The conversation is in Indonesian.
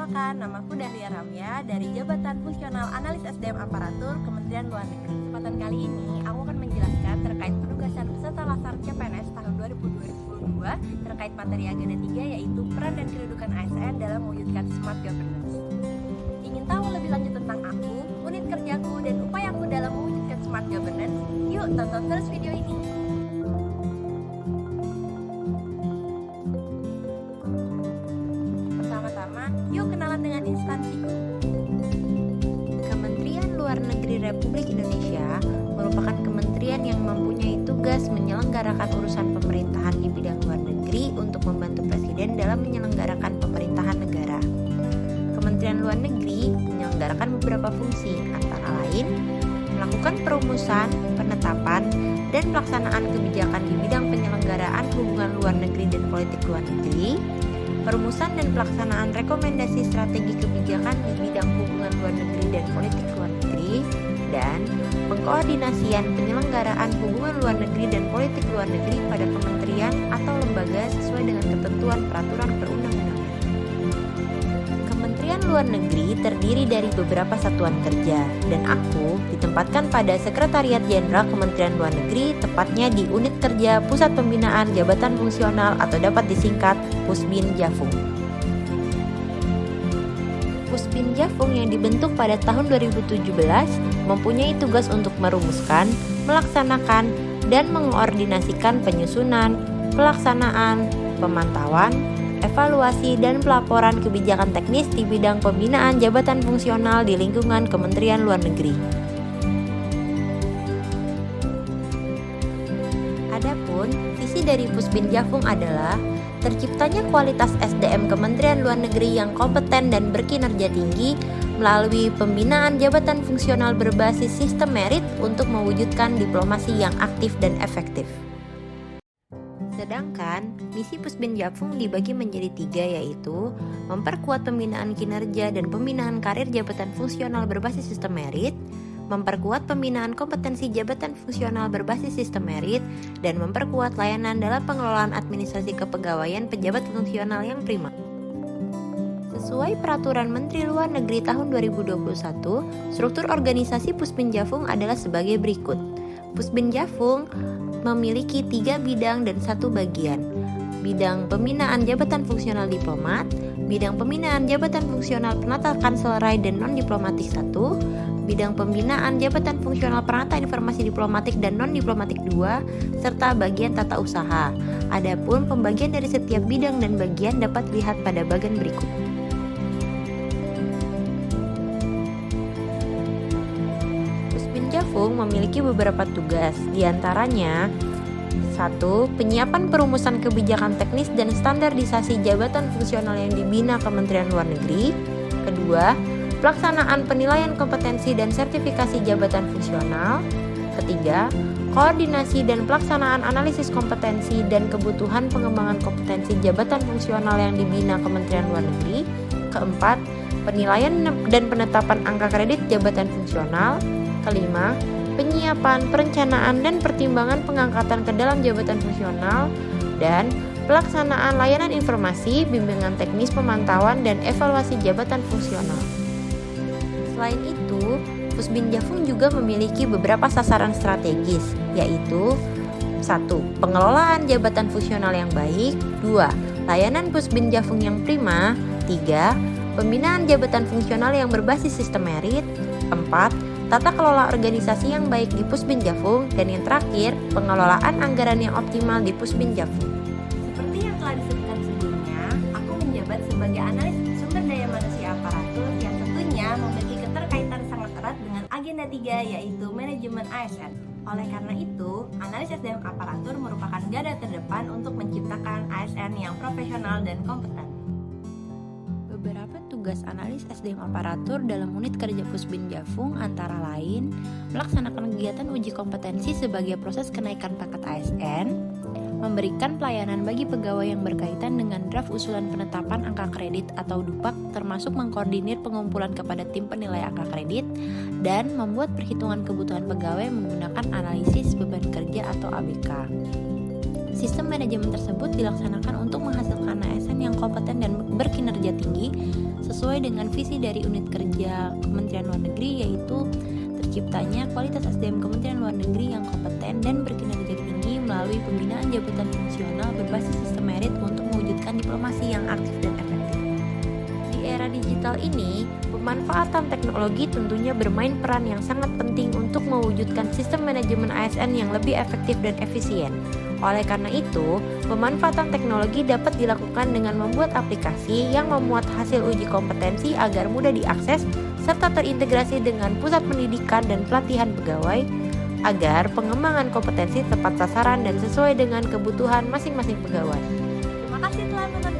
Perkenalkan, namaku Dahlia Ramya dari Jabatan Fungsional Analis SDM Aparatur Kementerian Luar Negeri. Kesempatan kali ini, aku akan menjelaskan terkait penugasan peserta laksar CPNS tahun 2022 terkait materi agenda 3 yaitu peran dan kedudukan ASN dalam mewujudkan smart governance. Ingin tahu lebih lanjut tentang aku, unit kerjaku, dan upayaku dalam mewujudkan smart governance? Yuk tonton terus video ini! Pertama-tama, yuk kenalan dengan instansiku. Kementerian Luar Negeri Republik Indonesia merupakan kementerian yang mempunyai tugas menyelenggarakan urusan pemerintahan di bidang luar negeri untuk membantu Presiden dalam menyelenggarakan pemerintahan negara. Kementerian Luar Negeri menyelenggarakan beberapa fungsi, antara lain melakukan perumusan, penetapan, dan pelaksanaan kebijakan di bidang penyelenggaraan hubungan luar negeri dan politik luar negeri, perumusan dan pelaksanaan rekomendasi strategi kebijakan di bidang hubungan luar negeri dan politik luar negeri, dan pengkoordinasian penyelenggaraan hubungan luar negeri dan politik luar negeri pada kementerian atau lembaga sesuai dengan ketentuan peraturan perundang-undangan. Kementerian Luar Negeri terdiri dari beberapa satuan kerja, dan aku ditempatkan pada Sekretariat Jenderal Kementerian Luar Negeri, tepatnya di Unit Kerja Pusat Pembinaan Jabatan Fungsional atau dapat disingkat Pusbin Jafung. Pusbin Jafung yang dibentuk pada tahun 2017 mempunyai tugas untuk merumuskan, melaksanakan, dan mengkoordinasikan penyusunan, pelaksanaan, pemantauan, evaluasi, dan pelaporan kebijakan teknis di bidang pembinaan jabatan fungsional di lingkungan Kementerian Luar Negeri. Adapun visi dari Pusbin Jafung adalah terciptanya kualitas SDM Kementerian Luar Negeri yang kompeten dan berkinerja tinggi melalui pembinaan jabatan fungsional berbasis sistem merit untuk mewujudkan diplomasi yang aktif dan efektif. Sedangkan misi Pusbin Jafung dibagi menjadi 3, yaitu memperkuat pembinaan kinerja dan pembinaan karir jabatan fungsional berbasis sistem merit, memperkuat pembinaan kompetensi jabatan fungsional berbasis sistem merit, dan memperkuat layanan dalam pengelolaan administrasi kepegawaian pejabat fungsional yang prima. Sesuai Peraturan Menteri Luar Negeri tahun 2021, struktur organisasi Pusbin Jafung adalah sebagai berikut. Pusbin Jafung memiliki 3 bidang dan 1 bagian. Bidang pembinaan jabatan fungsional diplomat, bidang pembinaan jabatan fungsional penata kanselerai dan non-diplomatik 1, bidang pembinaan jabatan fungsional penata informasi diplomatik dan non-diplomatik 2, serta bagian tata usaha. Adapun pembagian dari setiap bidang dan bagian dapat dilihat pada bagian berikut. Pusbin Jafung memiliki beberapa tugas, diantaranya 1. Penyiapan perumusan kebijakan teknis dan standarisasi jabatan fungsional yang dibina Kementerian Luar Negeri. 2. Pelaksanaan penilaian kompetensi dan sertifikasi jabatan fungsional. 3. Koordinasi dan pelaksanaan analisis kompetensi dan kebutuhan pengembangan kompetensi jabatan fungsional yang dibina Kementerian Luar Negeri. 4. Penilaian dan penetapan angka kredit jabatan fungsional. 5. Penyiapan, perencanaan, dan pertimbangan pengangkatan ke dalam jabatan fungsional, dan pelaksanaan layanan informasi, bimbingan teknis pemantauan, dan evaluasi jabatan fungsional. Selain itu, Pusbin Jafung juga memiliki beberapa sasaran strategis, yaitu 1. Pengelolaan jabatan fungsional yang baik. 2. Layanan Pusbin Jafung yang prima. 3. Pembinaan jabatan fungsional yang berbasis sistem merit. 4. Tata kelola organisasi yang baik di Pusbin Jafung, dan yang terakhir, pengelolaan anggaran yang optimal di Pusbin Jafung. Seperti yang telah disebutkan sebelumnya, aku menjabat sebagai analis sumber daya manusia aparatur yang tentunya memiliki keterkaitan sangat erat dengan agenda 3, yaitu manajemen ASN. Oleh karena itu, analis SDM aparatur merupakan garda terdepan untuk menciptakan ASN yang profesional dan kompeten. Beberapa tugas analis SDM aparatur dalam unit kerja Pusbin Jafung antara lain melaksanakan kegiatan uji kompetensi sebagai proses kenaikan pangkat ASN, memberikan pelayanan bagi pegawai yang berkaitan dengan draft usulan penetapan angka kredit atau DUPAK, termasuk mengkoordinir pengumpulan kepada tim penilai angka kredit, dan membuat perhitungan kebutuhan pegawai menggunakan analisis beban kerja atau ABK. Sistem manajemen tersebut dilaksanakan untuk menghasilkan ASN yang kompeten dan berkinerja tinggi sesuai dengan visi dari unit kerja Kementerian Luar Negeri, yaitu terciptanya kualitas SDM Kementerian Luar Negeri yang kompeten dan berkinerja tinggi melalui pembinaan jabatan fungsional berbasis sistem merit untuk mewujudkan diplomasi yang aktif dan efektif. Di era digital ini, pemanfaatan teknologi tentunya bermain peran yang sangat penting untuk mewujudkan sistem manajemen ASN yang lebih efektif dan efisien. Oleh karena itu, pemanfaatan teknologi dapat dilakukan dengan membuat aplikasi yang memuat hasil uji kompetensi agar mudah diakses serta terintegrasi dengan pusat pendidikan dan pelatihan pegawai agar pengembangan kompetensi tepat sasaran dan sesuai dengan kebutuhan masing-masing pegawai. Terima kasih telah menonton